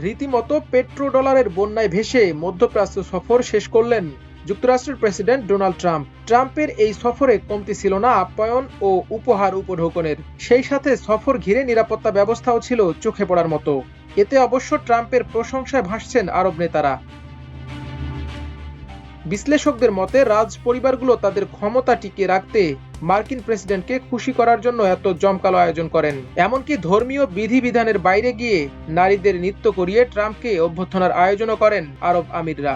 রীতিমতো পেট্রোডলারের বন্যায় ভেসে মধ্যপ্রাচ্য সফর শেষ করলেন যুক্তরাষ্ট্রের প্রেসিডেন্ট ডোনাল্ড ট্রাম্প। ট্রাম্পের এই সফরে কমতি ছিল না আপ্যায়ন ও উপহার উপঢৌকনের, সেই সাথে সফর ঘিরে নিরাপত্তা ব্যবস্থাও ছিল চোখে পড়ার মতো। এতে অবশ্য ট্রাম্পের প্রশংসায় ভাসছেন আরব নেতারা। বিশ্লেষকদের মতে রাজ পরিবারগুলো তাদের ক্ষমতা টিকিয়ে রাখতে মার্কিন প্রেসিডেন্টকে খুশি করার জন্য এত জমকালো আয়োজন করেন। এমনকি ধর্মীয় বিধিবিধানের বাইরে গিয়ে নারীদের নৃত্য করিয়ে ট্রাম্পকে অভ্যর্থনার আয়োজনও করেন আরব আমিররা।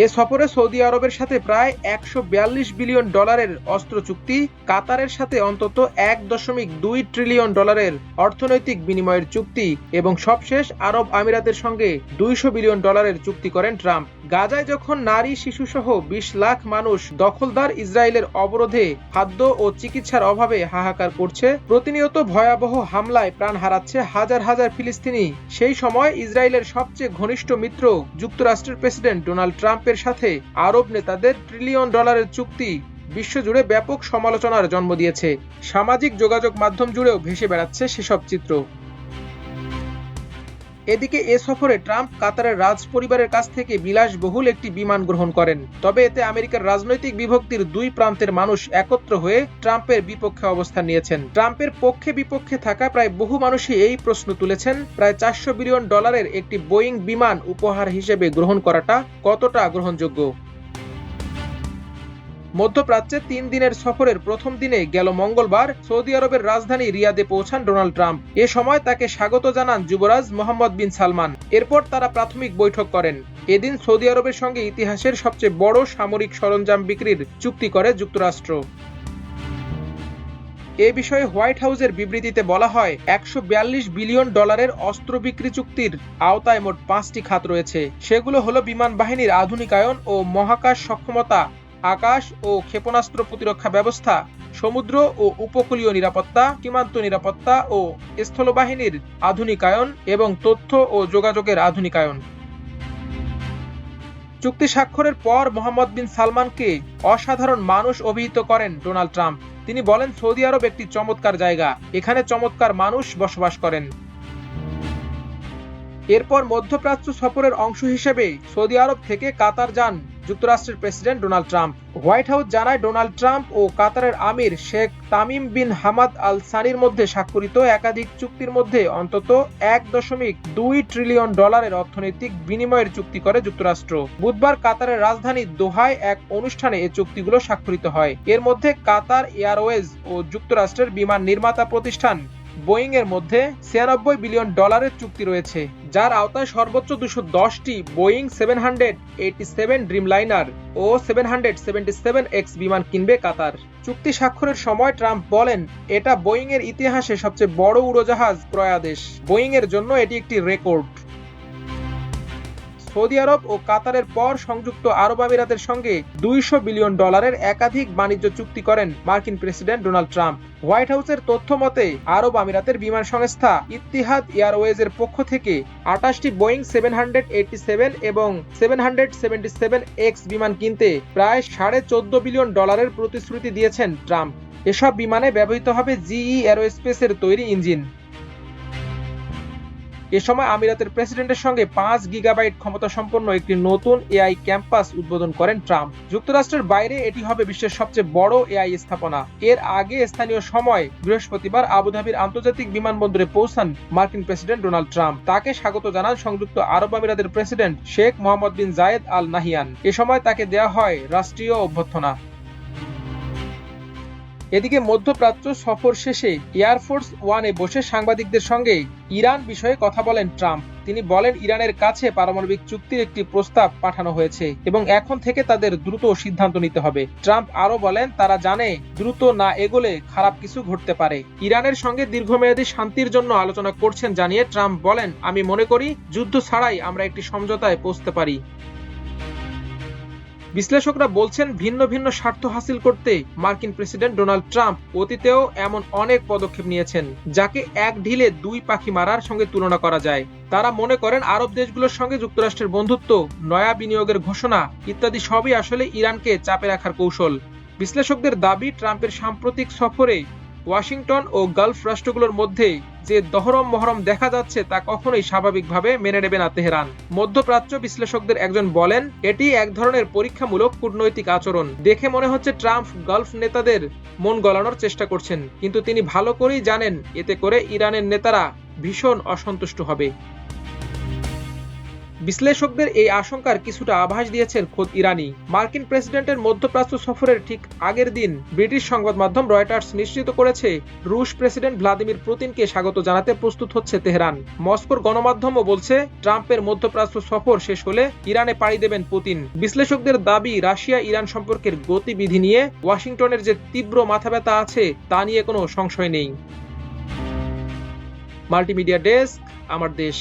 এ সফরে সৌদি আরবের সাথে প্রায় ১৪২ বিলিয়ন ডলারের অস্ত্র চুক্তি, কাতারের সাথে অন্তত ১.২ ট্রিলিয়ন ডলারের অর্থনৈতিক বিনিময়ের চুক্তি এবং সবশেষ আরব আমিরাতের সঙ্গে ২০০ বিলিয়ন ডলারের চুক্তি করেন ট্রাম্প। গাজায় যখন নারী শিশুসহ ২০ লাখ মানুষ দখলদার ইসরায়েলের অবরোধে, খাদ্য ও চিকিৎসার অভাবে হাহাকার করছে, প্রতিনিয়ত ভয়াবহ হামলায় প্রাণ হারাচ্ছে হাজার হাজার ফিলিস্তিনি, সেই সময় ইসরায়েলের সবচেয়ে ঘনিষ্ঠ মিত্র যুক্তরাষ্ট্রের প্রেসিডেন্ট ডোনাল্ড ট্রাম্প এর সাথে আরব নেতাদের ট্রিলিয়ন ডলারের চুক্তি বিশ্বজুড়ে ব্যাপক সমালোচনার জন্ম দিয়েছে। সামাজিক যোগাযোগ মাধ্যম জুড়েও ভেসে বেড়াচ্ছে সেসব চিত্র। এদিকে এ সফরে ট্রাম্প কাতারের রাজ পরিবারের কাছ থেকে বিলাসবহুল একটি বিমান গ্রহণ করেন। তবে এতে আমেরিকার রাজনৈতিক বিভক্তির দুই প্রান্তের মানুষ একত্র হয়ে ট্রাম্পের বিপক্ষে অবস্থান নিয়েছেন। ট্রাম্পের পক্ষে বিপক্ষে থাকা প্রায় বহু মানুষই এই প্রশ্ন তুলেছেন, প্রায় ৪০০ বিলিয়ন ডলারের একটি বোয়িং বিমান উপহার হিসেবে গ্রহণ করাটা কতটা গ্রহণযোগ্য। মধ্যপ্রাচ্যে ৩ দিনের সফরের প্রথম দিনে গেল মঙ্গলবার সৌদি আরবের রাজধানী রিয়াদে পৌঁছান ডোনাল্ড ট্রাম্প। এ সময় তাকে স্বাগত জানান যুবরাজ মোহাম্মদ বিন সালমান। এরপর তারা প্রাথমিক বৈঠক করেন। এদিন সৌদি আরবের সঙ্গে ইতিহাসের সবচেয়ে বড় সামরিক সরঞ্জাম বিক্রির চুক্তি করে যুক্তরাষ্ট্র। এ বিষয়ে হোয়াইট হাউসের বিবৃতিতে বলা হয়, ১৪২ বিলিয়ন ডলারের অস্ত্র বিক্রি চুক্তির আওতায় মোট ৫টি খাত রয়েছে। সেগুলো হলো বিমান বাহিনীর আধুনিকায়ন ও মহাকাশ সক্ষমতা, আকাশ ও ক্ষেপণাস্ত্র প্রতিরক্ষা ব্যবস্থা, সমুদ্র ও উপকূলীয় নিরাপত্তা, সীমান্ত নিরাপত্তা ও স্থলবাহিনীর আধুনিকায়ন এবং তথ্য ও যোগাযোগের আধুনিকায়ন। চুক্তি স্বাক্ষরের পর মোহাম্মদ বিন সালমানকে অসাধারণ মানুষ অভিহিত করেন ডোনাল্ড ট্রাম্প। তিনি বলেন, সৌদি আরব একটি চমৎকার জায়গা, এখানে চমৎকার মানুষ বসবাস করেন। এরপর মধ্যপ্রাচ্য সফরের অংশ হিসেবে সৌদি আরব থেকে কাতার যান যুক্তরাষ্ট্রের president Donald Trump. White House জানায়, ডোনাল্ড ট্রাম্প ও কাতারের আমির Sheikh Tamim bin Hamad Al সানির মধ্যে স্বাক্ষরিত একাধিক চুক্তির মধ্যে অন্তত ১.২ ট্রিলিয়ন ডলারের অর্থনৈতিক বিনিময়ের চুক্তি করে যুক্তরাষ্ট্র। বুধবার কাতারের রাজধানী দোহায় এক অনুষ্ঠানে এ চুক্তিগুলো স্বাক্ষরিত হয়। এর মধ্যে কাতার এয়ারওয়েজ ও যুক্তরাষ্ট্রের বিমান নির্মাতা প্রতিষ্ঠান বোয়িং এর মধ্যে ৯৬ বিলিয়ন ডলারের চুক্তি রয়েছে, যার আওতায় সর্বোচ্চ ২১০টি বোয়িং 787 ড্রিমলাইনার ও 777X বিমান কিনবে কাতার। চুক্তি স্বাক্ষরের সময় ট্রাম্প বলেন, এটা বোয়িং এর ইতিহাসে সবচেয়ে বড় উড়োজাহাজ ক্রয়াদেশ। বোয়িং এর জন্য এটি একটি রেকর্ড। সৌদি আরব ও কাতারের পর সংযুক্ত আরব আমিরাতের সঙ্গে ২০০ বিলিয়ন ডলারের একাধিক বাণিজ্য চুক্তি করেন মার্কিন প্রেসিডেন্ট ডোনাল্ড ট্রাম্প। হোয়াইট হাউসের তথ্য মতে আরব আমিরাতের বিমান সংস্থা ইত্তিহাদ এয়ারওয়েজের পক্ষ থেকে ২৮টি বোয়িং 787 এবং 777X বিমান কিনতে প্রায় ১৪.৫ বিলিয়ন ডলারের প্রতিশ্রুতি দিয়েছেন ট্রাম্প। এসব বিমানে ব্যবহৃত হবে জিই এরোস্পেসের তৈরি ইঞ্জিন। এ সময় আমিরাতের প্রেসিডেন্টের সঙ্গে ৫ গিগাবাইট ক্ষমতা সম্পন্ন একটি নতুন এআই ক্যাম্পাস উদ্বোধন করেন ট্রাম্প। যুক্তরাষ্ট্রের বাইরে এটি হবে বিশ্বের সবচেয়ে বড় এআই স্থাপনা। এর আগে স্থানীয় সময় বৃহস্পতিবার আবুধাবির আন্তর্জাতিক বিমানবন্দরে পৌঁছান মার্কিন প্রেসিডেন্ট ডোনাল্ড ট্রাম্প। তাকে স্বাগত জানান সংযুক্ত আরব আমিরাতের প্রেসিডেন্ট শেখ মোহাম্মদ বিন জায়েদ আল নাহিয়ান। এ সময় তাকে দেয়া হয় রাষ্ট্রীয় অভ্যর্থনা। এদিকে মধ্যপ্রাচ্য সফর শেষে এয়ারফোর্স ওয়ানে বসে সাংবাদিকদের সঙ্গে ইরান বিষয়ে কথা বলেন ট্রাম্প। তিনি বলেন, ইরানের কাছে পারমাণবিক চুক্তির একটি প্রস্তাব পাঠানো হয়েছে এবং এখন থেকে তাদের দ্রুত সিদ্ধান্ত নিতে হবে। ট্রাম্প আরও বলেন, তারা জানে দ্রুত না এগোলে খারাপ কিছু ঘটতে পারে। ইরানের সঙ্গে দীর্ঘমেয়াদী শান্তির জন্য আলোচনা করছেন জানিয়ে ট্রাম্প বলেন, আমি মনে করি যুদ্ধ ছাড়াই আমরা একটি সমঝোতায় পৌঁছতে পারি। বিশ্লেষকরা বলছেন, ভিন্ন ভিন্ন স্বার্থ হাসিল করতে মার্কিন প্রেসিডেন্ট ডোনাল্ড ট্রাম্প অতীতেও এমন অনেক পদক্ষেপ নিয়েছেন, যাকে এক ঢিলে দুই পাখি মারার সঙ্গে তুলনা করা যায়। তারা মনে করেন আরব দেশগুলোর সঙ্গে যুক্তরাষ্ট্রের বন্ধুত্ব, নয়া বিনিয়োগের ঘোষণা ইত্যাদি সবই আসলে ইরানকে চাপে রাখার কৌশল। বিশ্লেষকদের দাবি, ট্রাম্পের সাম্প্রতিক সফরে ওয়াশিংটন ও গালফ রাষ্ট্রগুলোর মধ্যে যে দহরম মহরম দেখা যাচ্ছে তা কখনোই স্বাভাবিকভাবে মেনে নেবে না তেহরান। মধ্যপ্রাচ্য বিশ্লেষকদের একজন বলেন, এটি এক ধরনের পরীক্ষামূলক কূটনৈতিক আচরণ। দেখে মনে হচ্ছে ট্রাম্প গালফ নেতাদের মন গলানোর চেষ্টা করছেন, কিন্তু তিনি ভালো করেই জানেন এতে করে ইরানের নেতারা ভীষণ অসন্তুষ্ট হবে। বিশ্লেষকদের এই আশঙ্কার কিছুটা আভাস দিয়েছেন খোদ ইরানি। মার্কিন প্রেসিডেন্টের মধ্যপ্রাচ্য সফরের ঠিক আগের দিন ব্রিটিশ সংবাদ মাধ্যম রয়টার্স নিশ্চিত করেছে, রুশ প্রেসিডেন্ট ভ্লাদিমির পুতিনকে স্বাগত জানাতে প্রস্তুত হচ্ছে তেহরান। মস্কোর গণমাধ্যমও বলছে, ট্রাম্পের মধ্যপ্রাচ্য সফর শেষ হলে ইরানে পাড়ি দেবেন পুতিন। বিশ্লেষকদের দাবি, রাশিয়া ইরান সম্পর্কের গতিবিধি নিয়ে ওয়াশিংটনের যে তীব্র মাথাব্যথা আছে তা নিয়ে কোনো সংশয় নেই। মাল্টিমিডিয়া ডেস্ক, আমার দেশ।